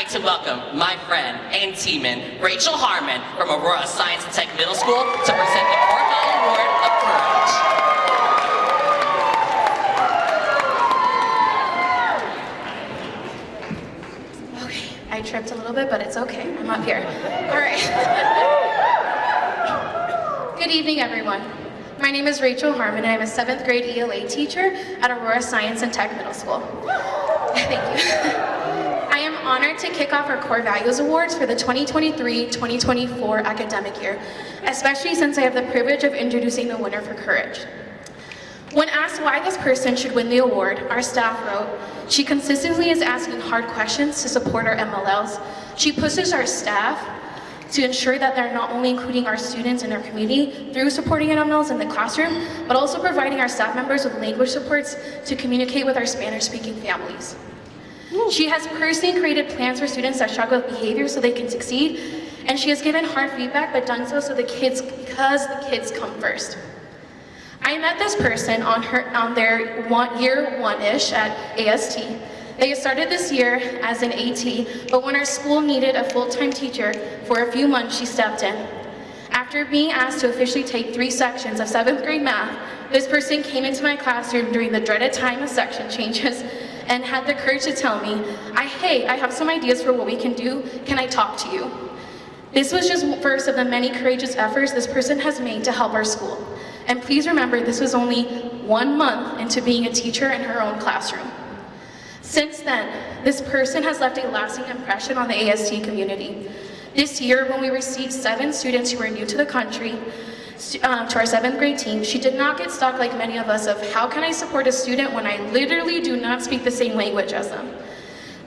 like to welcome my friend and teammate, Rachel Harmon from Aurora Science and Tech Middle School to present the Core Value Award of Courage. Okay, I tripped a little bit, but it's okay. I'm up here. All right. Good evening, everyone. My name is Rachel Harmon, and I'm a 7th grade ELA teacher at Aurora Science and Tech Middle School. Thank you. I am honored to kick off our Core Values Awards for the 2023-2024 academic year, especially since I have the privilege of introducing the winner for Courage. When asked why this person should win the award, our staff wrote, "She consistently is asking hard questions to support our MLLs. She pushes our staff to ensure that they're not only including our students in our community through supporting MLLs in the classroom, but also providing our staff members with language supports to communicate with our Spanish-speaking families. She has personally created plans for students that struggle with behavior so they can succeed, and she has given hard feedback, but done so because the kids come first." I met this person on their year one-ish at AST. They started this year as an AT, but when our school needed a full-time teacher for a few months, she stepped in. After being asked to officially take 3 sections of 7th grade math, this person came into my classroom during the dreaded time of section changes and had the courage to tell me, "Hey, I have some ideas for what we can do. Can I talk to you?" This was just first of the many courageous efforts this person has made to help our school. And please remember, this was only 1 month into being a teacher in her own classroom. Since then, this person has left a lasting impression on the AST community. This year, when we received 7 students who were new to the country, to our 7th grade team, she did not get stuck like many of us of how can I support a student when I literally do not speak the same language as them.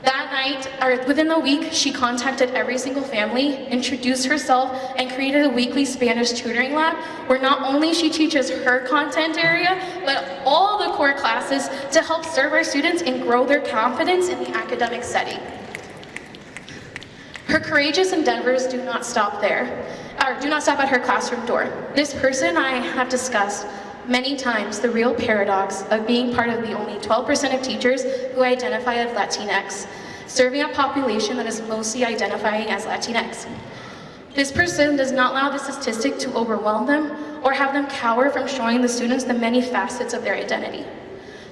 That night, or within the week, she contacted every single family, introduced herself, and created a weekly Spanish tutoring lab where not only she teaches her content area, but all the core classes to help serve our students and grow their confidence in the academic setting. Her courageous endeavors do not stop there, or do not stop at her classroom door. This person I have discussed many times the real paradox of being part of the only 12% of teachers who identify as Latinx, serving a population that is mostly identifying as Latinx. This person does not allow the statistic to overwhelm them or have them cower from showing the students the many facets of their identity.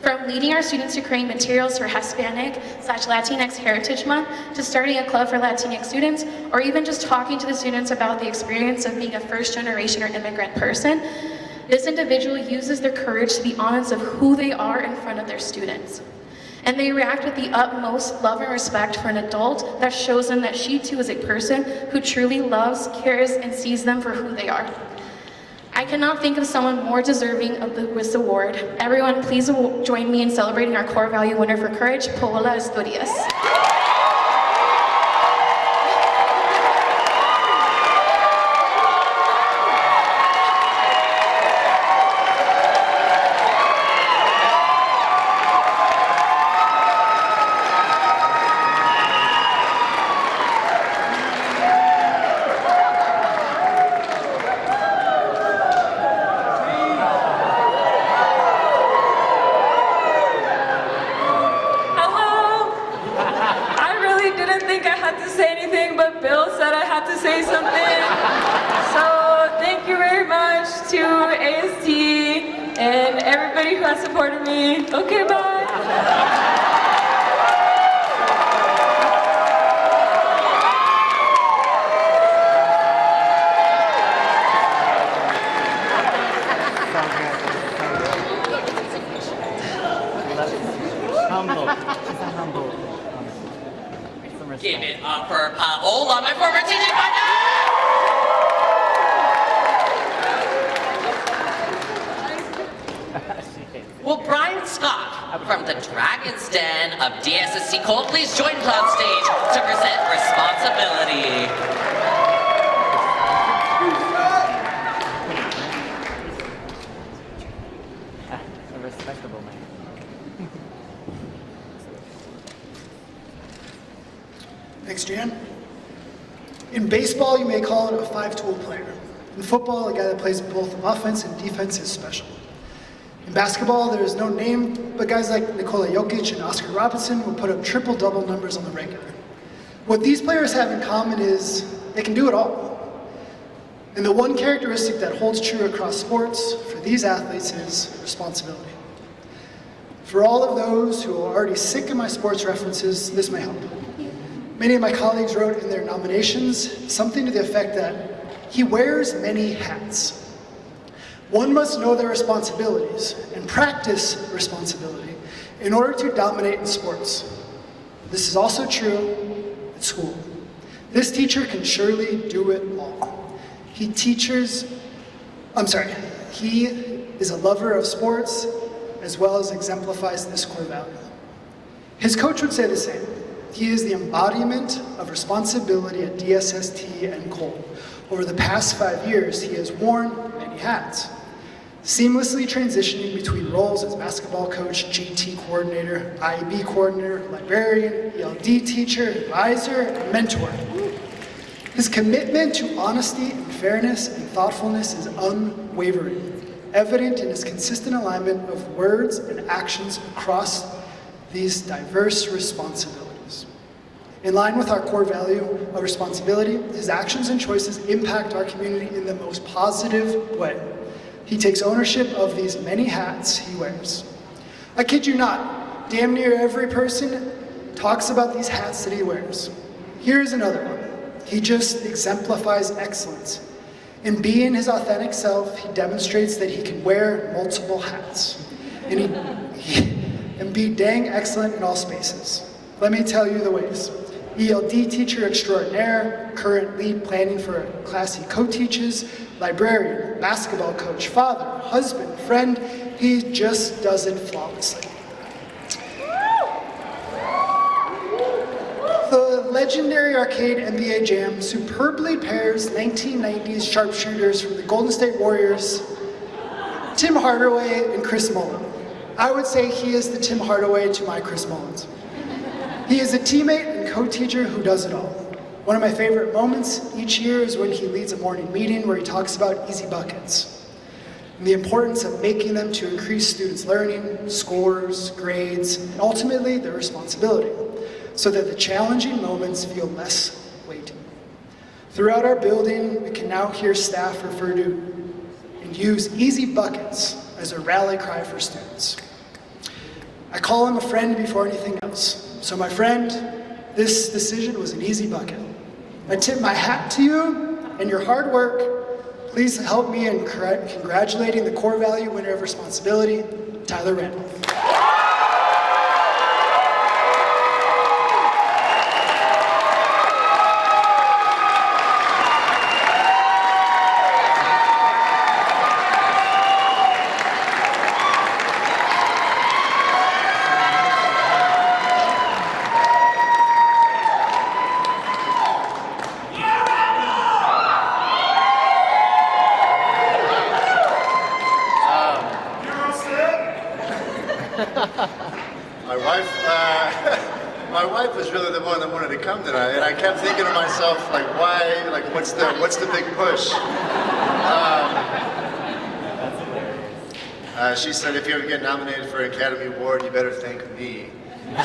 From leading our students to creating materials for Hispanic/Latinx Heritage Month, to starting a club for Latinx students, or even just talking to the students about the experience of being a first-generation or immigrant person, this individual uses their courage to be honest of who they are in front of their students. And they react with the utmost love and respect for an adult that shows them that she too is a person who truly loves, cares, and sees them for who they are. I cannot think of someone more deserving of this award. Everyone, please join me in celebrating our core value winner for courage, Paola Asturias. Supported me. Okay, bye. Humble. Give it up for Paola, my former teaching partner! Will Brian Scott from the Dragon's Den of DSST Cole please join Cloud Stage to present Responsibility? A respectable man. Thanks, Jan. In baseball, you may call it a 5-tool player. In football, a guy that plays both offense and defense is special. In basketball, there is no name, but guys like Nikola Jokic and Oscar Robertson will put up triple-double numbers on the regular. What these players have in common is they can do it all. And the one characteristic that holds true across sports for these athletes is responsibility. For all of those who are already sick of my sports references, this may help. Many of my colleagues wrote in their nominations something to the effect that he wears many hats. One must know their responsibilities and practice responsibility in order to dominate in sports. This is also true at school. This teacher can surely do it all. He is a lover of sports as well as exemplifies this core value. His coach would say the same. He is the embodiment of responsibility at DSST and Cole. Over the past 5 years, he has worn many hats, seamlessly transitioning between roles as basketball coach, GT coordinator, IB coordinator, librarian, ELD teacher, advisor, and mentor. His commitment to honesty and fairness and thoughtfulness is unwavering, evident in his consistent alignment of words and actions across these diverse responsibilities. In line with our core value of responsibility, his actions and choices impact our community in the most positive way. He takes ownership of these many hats he wears. I kid you not, damn near every person talks about these hats that he wears. Here's another one. He just exemplifies excellence. In being his authentic self, he demonstrates that he can wear multiple hats and be dang excellent in all spaces. Let me tell you the ways. ELD teacher extraordinaire, current lead planning for a class he co-teaches, librarian, basketball coach, father, husband, friend, he just does it flawlessly. The legendary arcade NBA Jam superbly pairs 1990s sharpshooters from the Golden State Warriors, Tim Hardaway and Chris Mullin. I would say he is the Tim Hardaway to my Chris Mullins. He is a teammate and co-teacher who does it all. One of my favorite moments each year is when he leads a morning meeting where he talks about easy buckets and the importance of making them to increase students' learning, scores, grades, and ultimately their responsibility, so that the challenging moments feel less weighty. Throughout our building, we can now hear staff refer to and use easy buckets as a rally cry for students. I call him a friend before anything else. So my friend, this decision was an easy bucket. I tip my hat to you and your hard work. Please help me in congratulating the core value winner of responsibility, Tyler Randolph. My wife was really the one that wanted to come tonight, and I kept thinking to myself, like, why? Like, what's the big push? She said, if you ever get nominated for an Academy Award, you better thank me.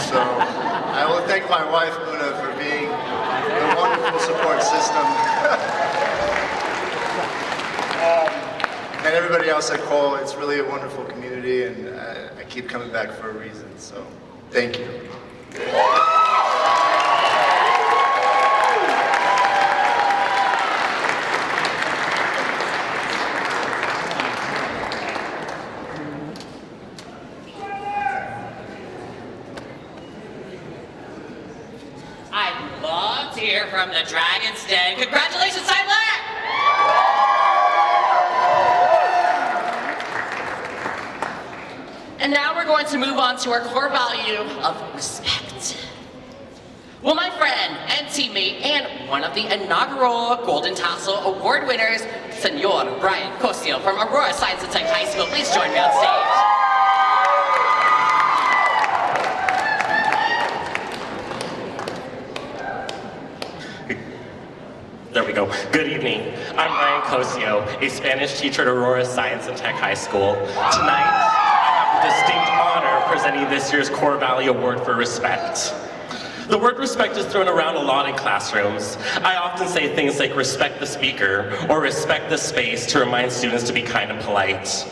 So I will thank my wife, Una, for being a wonderful support system. And everybody else at Cole, it's really a wonderful community, and I keep coming back for a reason, so thank you. I'd love to hear from the Dragon's Den. Congratulations, Tyler! And now we're going to move on to our core value of respect. Will my friend and teammate and one of the inaugural Golden Tassel Award winners, Senor Brian Cosio from Aurora Science and Tech High School, please join me on stage. There we go. Good evening. I'm Brian Cosio, a Spanish teacher at Aurora Science and Tech High School. Tonight, I have the distinct honor of presenting this year's Core Value Award for Respect. The word respect is thrown around a lot in classrooms. I often say things like respect the speaker or respect the space to remind students to be kind and polite.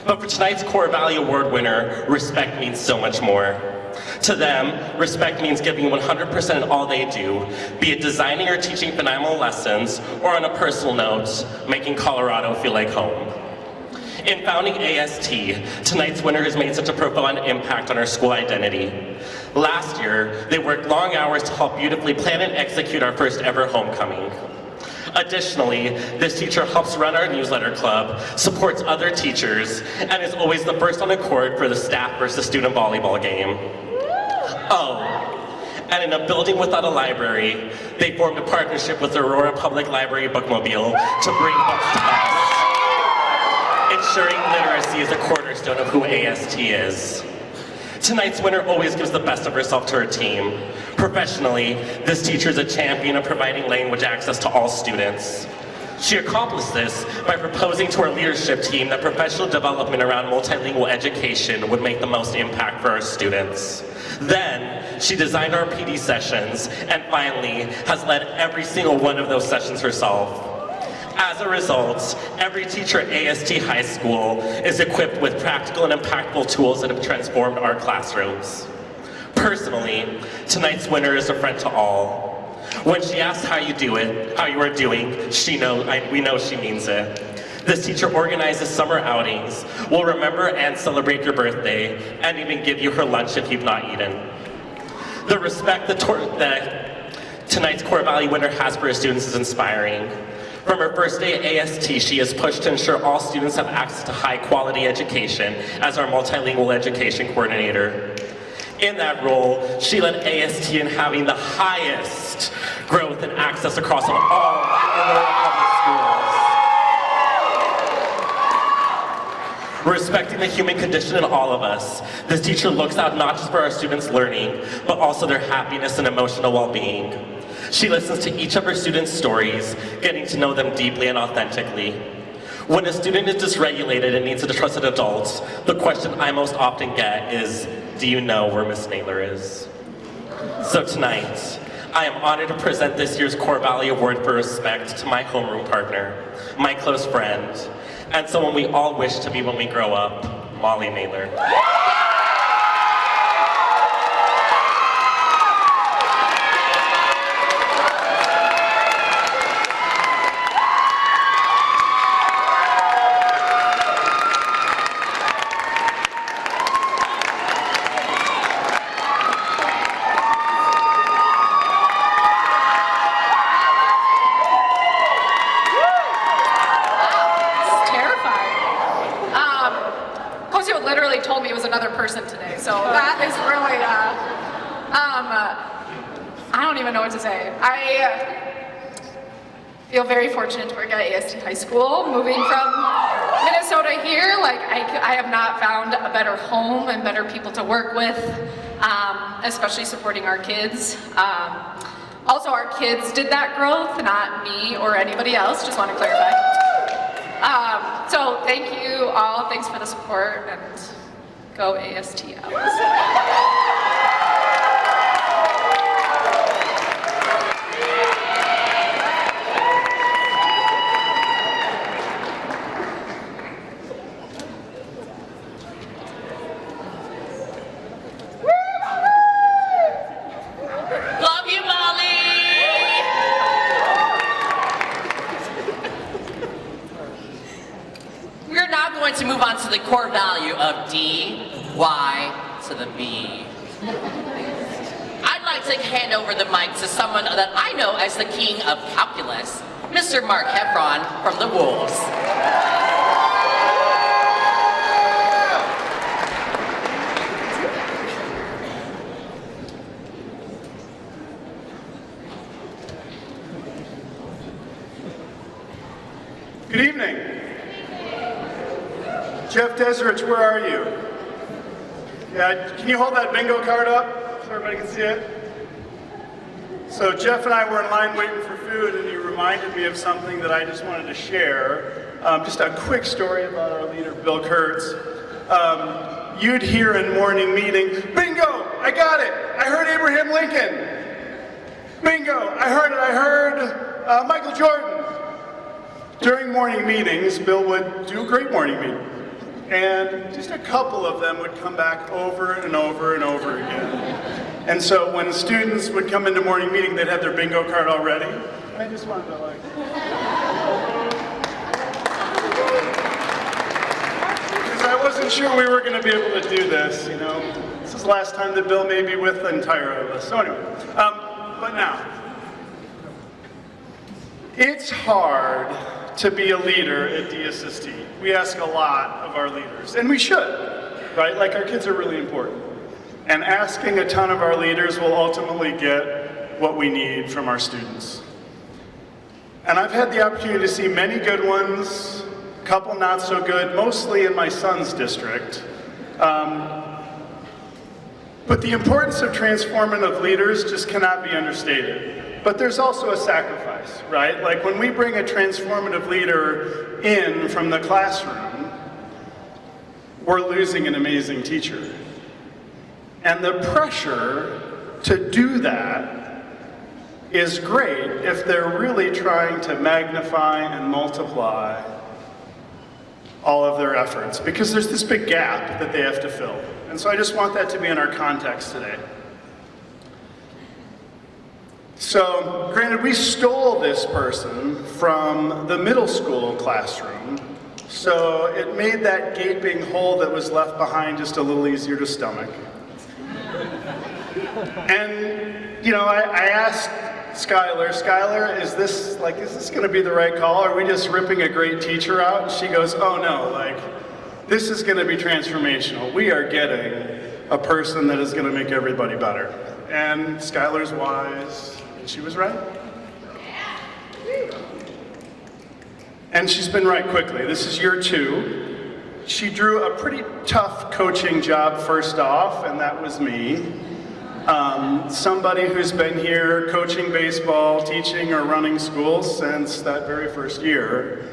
But for tonight's Core Value Award winner, respect means so much more. To them, respect means giving 100% in all they do, be it designing or teaching phenomenal lessons, or on a personal note, making Colorado feel like home. In founding AST, tonight's winner has made such a profound impact on our school identity. Last year, they worked long hours to help beautifully plan and execute our first ever homecoming. Additionally, this teacher helps run our newsletter club, supports other teachers, and is always the first on the court for the staff versus student volleyball game. Oh, and in a building without a library, they formed a partnership with the Aurora Public Library Bookmobile to bring books to us. Ensuring literacy is a cornerstone of who AST is. Tonight's winner always gives the best of herself to her team. Professionally, this teacher is a champion of providing language access to all students. She accomplished this by proposing to our leadership team that professional development around multilingual education would make the most impact for our students. Then, she designed our PD sessions, and finally, has led every single one of those sessions herself. As a result, every teacher at AST High School is equipped with practical and impactful tools that have transformed our classrooms. Personally, tonight's winner is a friend to all. When she asks how you are doing, we know she means it. This teacher organizes summer outings, will remember and celebrate your birthday, and even give you her lunch if you've not eaten. The respect that tonight's Core Value winner has for her students is inspiring. From her first day at AST, she has pushed to ensure all students have access to high-quality education as our multilingual education coordinator. In that role, she led AST in having the highest growth and access across all Aurora public schools. Respecting the human condition in all of us, this teacher looks out not just for our students' learning, but also their happiness and emotional well-being. She listens to each of her students' stories, getting to know them deeply and authentically. When a student is dysregulated and needs a trusted adult, the question I most often get is, do you know where Miss Naylor is? So tonight, I am honored to present this year's Core Value Award for Respect to my homeroom partner, my close friend, and someone we all wish to be when we grow up, Molly Naylor. Told me it was another person today, so that is really, I don't even know what to say. I feel very fortunate to work at AST High School. Moving from Minnesota here, like I have not found a better home and better people to work with, especially supporting our kids. Also, our kids did that growth, not me or anybody else, just want to clarify. So thank you all, thanks for the support, and go ASTLs. Love you, Molly! We're now going to move on to the core value of D-Y to the B. I'd like to hand over the mic to someone that I know as the king of calculus, Mr. Mark Heffron from the Wolves. Good evening. Jeff Deserich, where are you? Yeah, can you hold that bingo card up so everybody can see it? So Jeff and I were in line waiting for food, and he reminded me of something that I just wanted to share. Just a quick story about our leader, Bill Kurtz. You'd hear in morning meeting, bingo, I got it, I heard Abraham Lincoln. Bingo! I heard Michael Jordan. During morning meetings, Bill would do a great morning meeting. And just a couple of them would come back over and over and over again. And so when students would come into morning meeting, they'd have their bingo card already. I just wanted to because I wasn't sure we were going to be able to do this, you know. This is the last time that Bill may be with the entire of us. So anyway, but now, it's hard to be a leader at DSST. We ask a lot of our leaders, and we should, right? Like, our kids are really important. And asking a ton of our leaders will ultimately get what we need from our students. And I've had the opportunity to see many good ones, a couple not so good, mostly in my son's district. But the importance of transformative leaders just cannot be understated. But there's also a sacrifice, right? Like, when we bring a transformative leader in from the classroom, we're losing an amazing teacher. And the pressure to do that is great if they're really trying to magnify and multiply all of their efforts, because there's this big gap that they have to fill. And so I just want that to be in our context today. So, granted, we stole this person from the middle school classroom, so it made that gaping hole that was left behind just a little easier to stomach. And, you know, I asked Skylar, is this going to be the right call? Are we just ripping a great teacher out? And she goes, oh no, like, this is going to be transformational. We are getting a person that is going to make everybody better. And Skylar's wise. She was right. And she's been right quickly. This is year 2. She drew a pretty tough coaching job first off, and that was me. Somebody who's been here coaching baseball, teaching, or running schools since that very first year.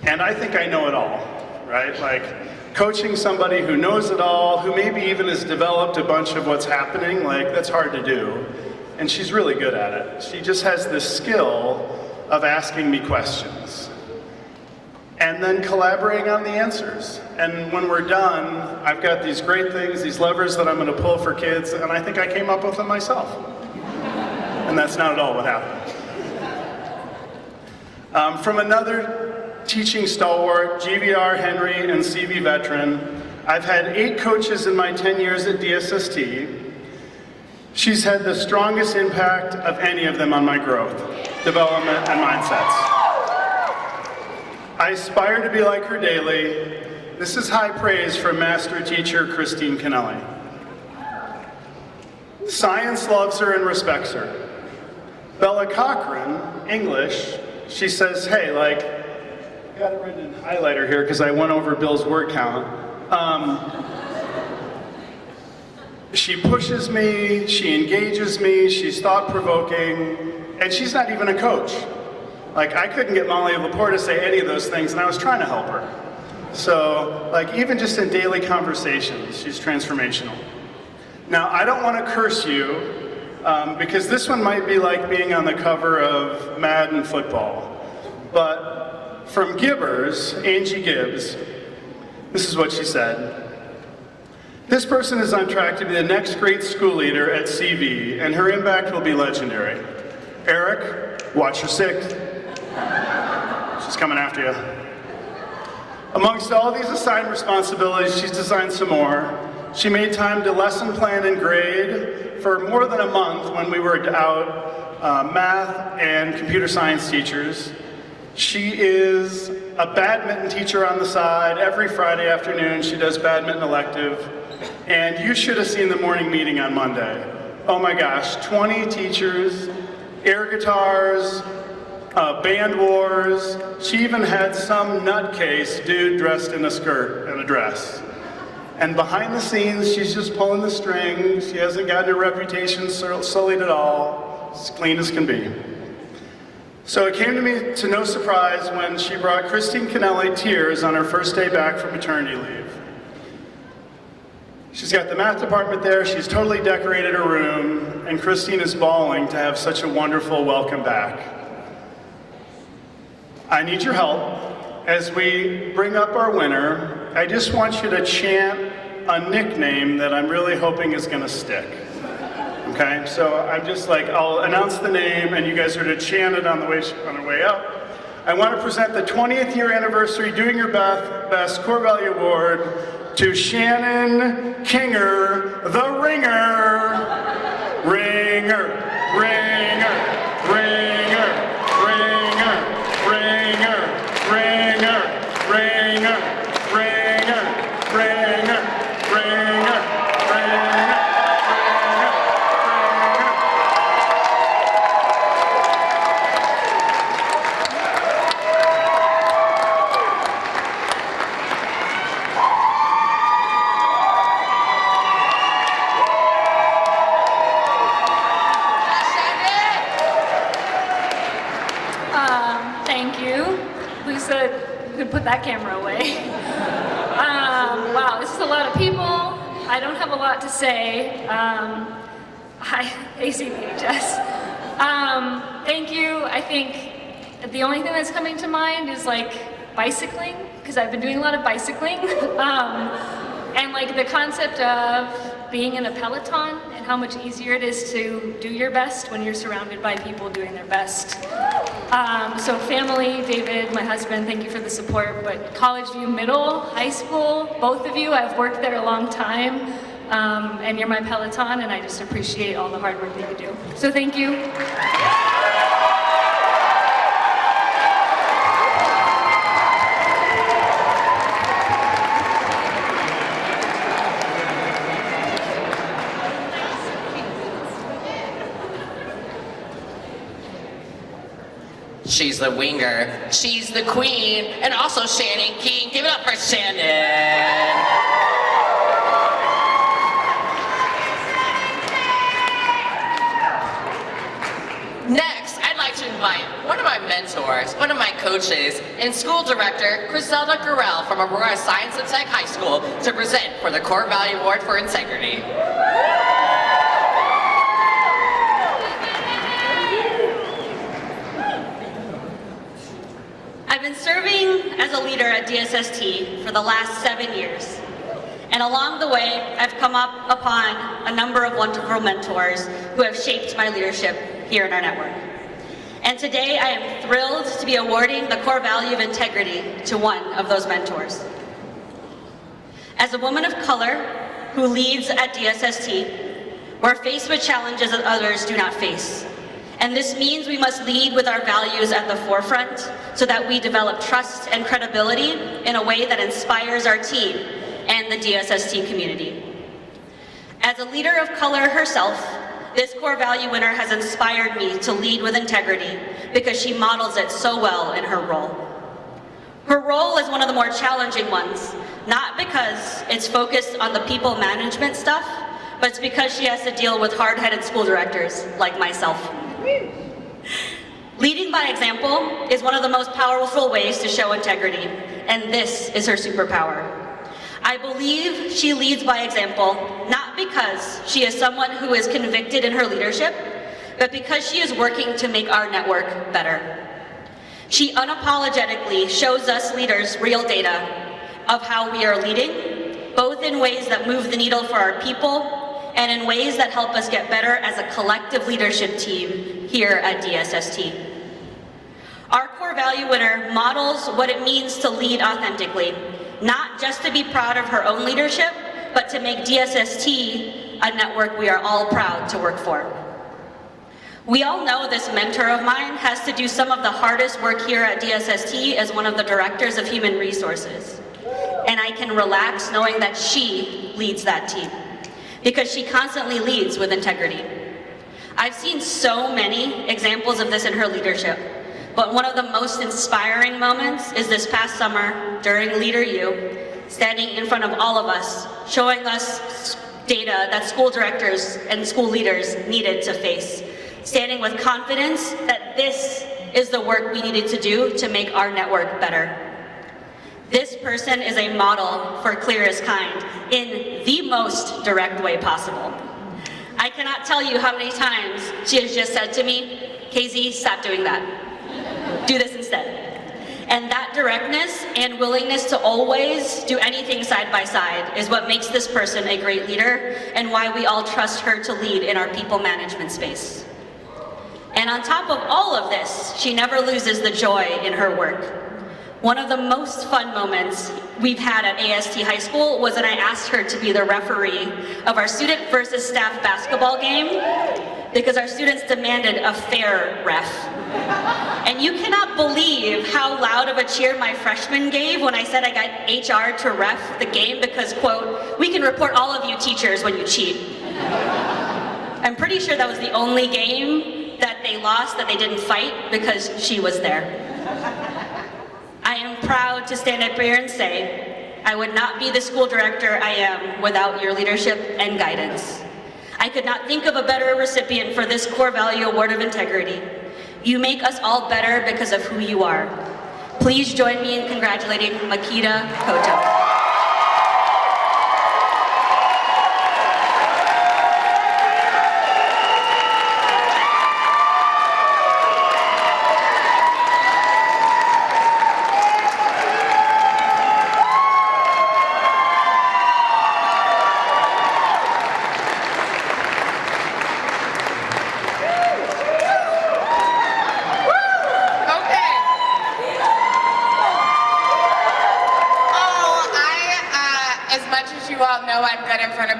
And I think I know it all, right? Like, coaching somebody who knows it all, who maybe even has developed a bunch of what's happening, like, that's hard to do. And she's really good at it. She just has this skill of asking me questions and then collaborating on the answers. And when we're done, I've got these great things, these levers that I'm going to pull for kids, and I think I came up with them myself. And that's not at all what happened. From another teaching stalwart, GVR Henry and CV veteran, I've had 8 coaches in my 10 years at DSST. She's had the strongest impact of any of them on my growth, development, and mindsets. I aspire to be like her daily. This is high praise from master teacher Christine Kennelly. Science loves her and respects her. Bella Cochran, English, she says, hey, like, I got it written in highlighter here because I went over Bill's word count. She pushes me, she engages me, she's thought-provoking, and she's not even a coach. Like, I couldn't get Molly Laporte to say any of those things, and I was trying to help her. So, like, even just in daily conversations, she's transformational. Now, I don't want to curse you, because this one might be like being on the cover of Madden football. But from Gibbers, Angie Gibbs, this is what she said. This person is on track to be the next great school leader at CV, and her impact will be legendary. Eric, watch your 6. She's coming after you. Amongst all these assigned responsibilities, she's designed some more. She made time to lesson plan and grade for more than a month when we were out math and computer science teachers. She is a badminton teacher on the side. Every Friday afternoon, she does badminton elective. And you should have seen the morning meeting on Monday. Oh my gosh, 20 teachers, air guitars, band wars. She even had some nutcase dude dressed in a skirt and a dress. And behind the scenes, she's just pulling the strings. She hasn't gotten her reputation sullied at all. As clean as can be. So it came to me to no surprise when she brought Christine Kennelly tears on her first day back from maternity leave. She's got the math department there, she's totally decorated her room, and Christine is bawling to have such a wonderful welcome back. I need your help. As we bring up our winner, I just want you to chant a nickname that I'm really hoping is gonna stick. Okay, so I'm just like, I'll announce the name and you guys are to chant it on the way up. I want to present the 20th year anniversary Doing Your Best Core Value Award to Shannon Kinger, the Ringer. Ringer, ringer, ringer, ringer, ringer, ringer, ringer, ringer, ringer, ringer, ringer. Thank you. Who said you could put that camera away? Wow, this is a lot of people. I don't have a lot to say. Hi, ACPHS. Thank you. I think the only thing that's coming to mind is like bicycling, because I've been doing a lot of bicycling. And like the concept of being in a peloton and how much easier it is to do your best when you're surrounded by people doing their best. So family, David, my husband, thank you for the support, but College View Middle, high school, both of you, I've worked there a long time, and you're my peloton, and I just appreciate all the hard work that you do. So thank you. She's the winger, she's the queen, and also Shannon King. Give it up for Shannon. Next, I'd like to invite one of my mentors, one of my coaches, and school director, Griselda Gurrell from Aurora Science and Tech High School to present for the Core Value Award for Integrity. I've been serving as a leader at DSST for the last 7 years. And along the way, I've come up upon a number of wonderful mentors who have shaped my leadership here in our network. And today I am thrilled to be awarding the core value of integrity to one of those mentors. As a woman of color who leads at DSST, we're faced with challenges that others do not face. And this means we must lead with our values at the forefront so that we develop trust and credibility in a way that inspires our team and the DSST community. As a leader of color herself, this core value winner has inspired me to lead with integrity because she models it so well in her role. Her role is one of the more challenging ones, not because it's focused on the people management stuff, but it's because she has to deal with hard-headed school directors like myself. Leading by example is one of the most powerful ways to show integrity, and this is her superpower. I believe she leads by example, not because she is someone who is convicted in her leadership, but because she is working to make our network better. She unapologetically shows us leaders real data of how we are leading, both in ways that move the needle for our people and in ways that help us get better as a collective leadership team here at DSST. Our core value winner models what it means to lead authentically, not just to be proud of her own leadership, but to make DSST a network we are all proud to work for. We all know this mentor of mine has to do some of the hardest work here at DSST as one of the directors of human resources. And I can relax knowing that she leads that team, because she constantly leads with integrity. I've seen so many examples of this in her leadership, but one of the most inspiring moments is this past summer during Leader U, standing in front of all of us, showing us data that school directors and school leaders needed to face, standing with confidence that this is the work we needed to do to make our network better. This person is a model for clearest kind in the most direct way possible. I cannot tell you how many times she has just said to me, KZ, stop doing that. Do this instead. And that directness and willingness to always do anything side by side is what makes this person a great leader and why we all trust her to lead in our people management space. And on top of all of this, she never loses the joy in her work. One of the most fun moments we've had at AST High School was when I asked her to be the referee of our student versus staff basketball game because our students demanded a fair ref. And you cannot believe how loud of a cheer my freshman gave when I said I got HR to ref the game because, quote, we can report all of you teachers when you cheat. I'm pretty sure that was the only game that they lost that they didn't fight because she was there. I am proud to stand up here and say, I would not be the school director I am without your leadership and guidance. I could not think of a better recipient for this core value award of integrity. You make us all better because of who you are. Please join me in congratulating Makita Cotto.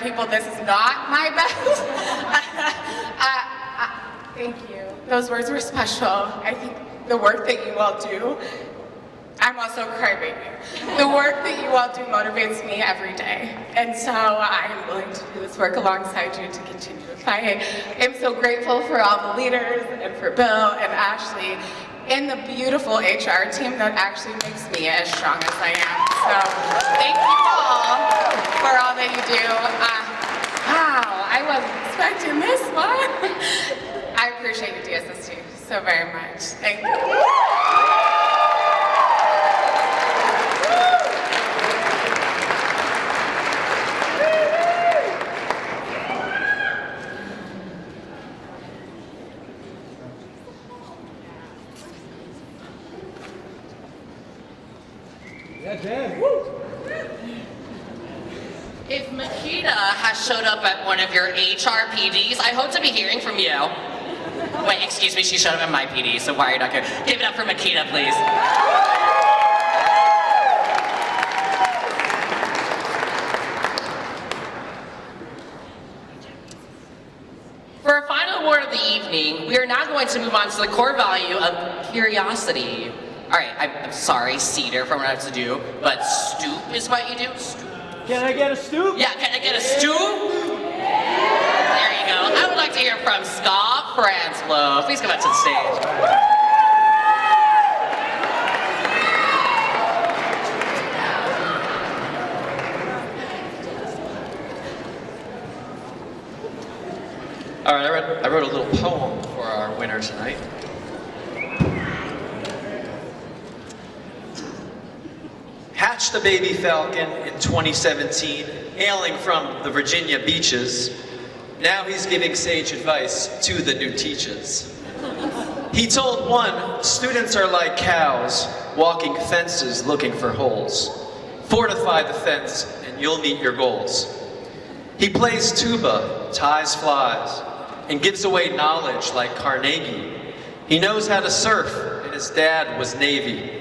People, this is not my best. Thank you. Those words were special. I think the work that you all do, I'm also a crybaby. The work that you all do motivates me every day. And so I am willing to do this work alongside you to continue to fight. I'm so grateful for all the leaders and for Bill and Ashley and the beautiful HR team that actually makes me as strong as I am. So thank you all for all that you do. Wow, I wasn't expecting this one. I appreciate you, DSST, so very much. Thank you. If Makita has showed up at one of your HR PDs, I hope to be hearing from you. Wait, excuse me, she showed up at my PD, so why are you not good? Give it up for Makita, please. For our final award of the evening, we are now going to move on to the core value of curiosity. All right, I'm sorry, Cedar, for what I have to do, but stoop is what you do? Stoop. Can I get a stoop? Yeah, can I get a stoop? There you go. I would like to hear from Scott Franslow. Please come out to the stage. All right, I wrote a little poem for our winner tonight. Hatched a baby falcon in 2017, hailing from the Virginia beaches. Now he's giving sage advice to the new teachers. He told one, students are like cows, walking fences looking for holes. Fortify the fence and you'll meet your goals. He plays tuba, ties flies, and gives away knowledge like Carnegie. He knows how to surf, and his dad was Navy.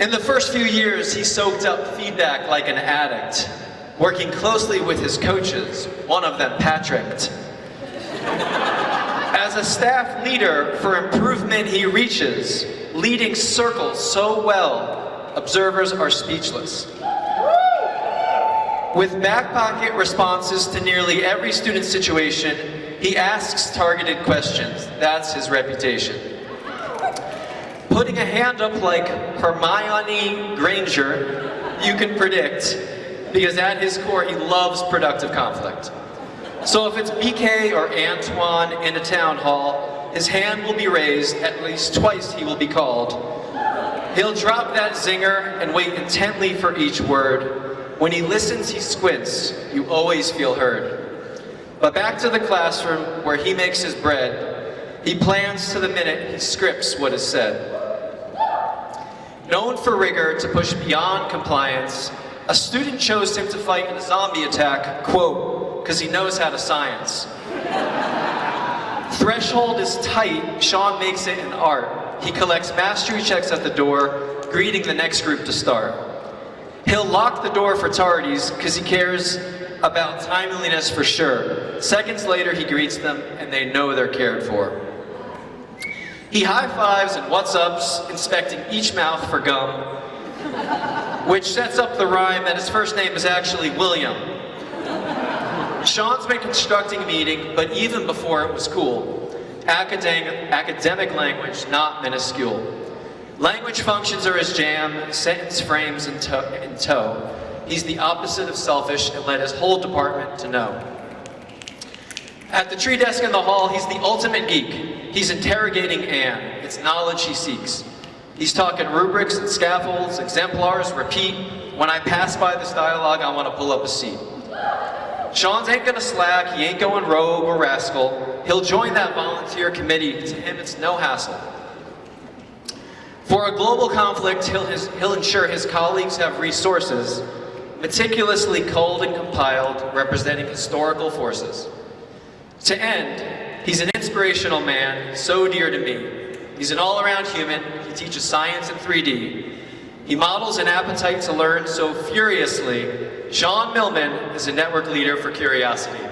In the first few years, he soaked up feedback like an addict, working closely with his coaches, one of them Patrick. As a staff leader, for improvement he reaches, leading circles so well, observers are speechless. With back pocket responses to nearly every student situation, he asks targeted questions. That's his reputation. Putting a hand up like Hermione Granger, you can predict, because at his core he loves productive conflict. So if it's BK or Antoine in a town hall, his hand will be raised, at least twice he will be called. He'll drop that zinger and wait intently for each word. When he listens, he squints. You always feel heard. But back to the classroom where he makes his bread. He plans to the minute he scripts what is said. Known for rigor to push beyond compliance, a student chose him to fight in a zombie attack, quote, because he knows how to science. Threshold is tight, Sean makes it an art. He collects mastery checks at the door, greeting the next group to start. He'll lock the door for tardies because he cares about timeliness for sure. Seconds later, he greets them and they know they're cared for. He high-fives and what's-ups, inspecting each mouth for gum, which sets up the rhyme that his first name is actually William. Sean's been constructing meaning, but even before it was cool. Academic language, not minuscule. Language functions are his jam, sentence frames in tow. He's the opposite of selfish and led his whole department to know. At the tree desk in the hall, he's the ultimate geek. He's interrogating Anne. It's knowledge he seeks. He's talking rubrics and scaffolds, exemplars, repeat. When I pass by this dialogue, I want to pull up a seat. Sean's ain't gonna slack, he ain't going rogue or rascal. He'll join that volunteer committee. To him, it's no hassle. For a global conflict, he'll ensure his colleagues have resources, meticulously culled and compiled, representing historical forces. To end, he's an inspirational man, so dear to me. He's an all-around human, he teaches science in 3D. He models an appetite to learn so furiously. Sean Millman is a network leader for curiosity.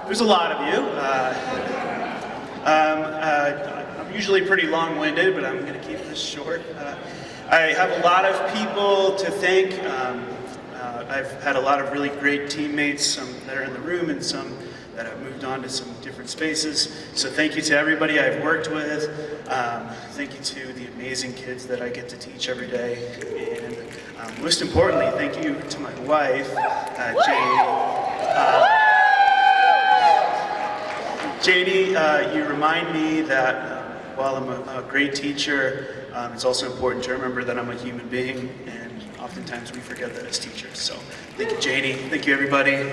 There's a lot of you. I'm usually pretty long-winded, but I'm going to keep this short. I have a lot of people to thank. I've had a lot of really great teammates, some that are in the room and some that have moved on to some different spaces. So thank you to everybody I've worked with. Thank you to the amazing kids that I get to teach every day. And most importantly, thank you to my wife, Janie. JD, you remind me that while I'm a great teacher, it's also important to remember that I'm a human being, and oftentimes we forget that as teachers. So thank you, JD. Thank you, everybody.